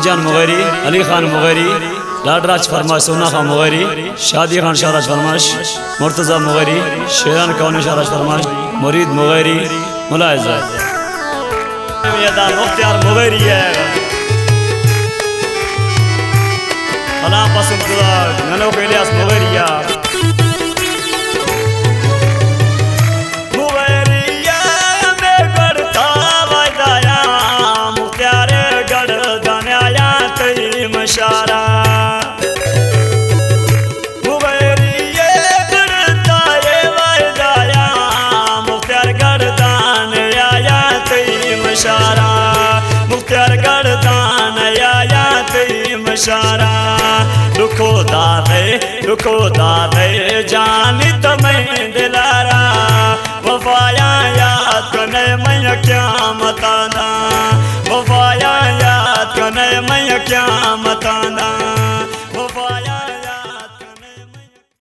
जान मुगैरी, अली खान मुगैरी, लाडराज फरमाश, सोना खान मुगैरी, शादी खान शाहराज फरमाश, मुर्तज़ा मुगैरी, शेरान कौन शाहराज फरमाश, मुरीद मुगैरी, मुलायजा मुख्तियार मुगैरी है फला पसंद ननो के इलियास मुगैरिया दुखो दादे जानी तमें दिलारा वफाया याद कने मैं क्या मताना वफाया याद कने मैं क्या मता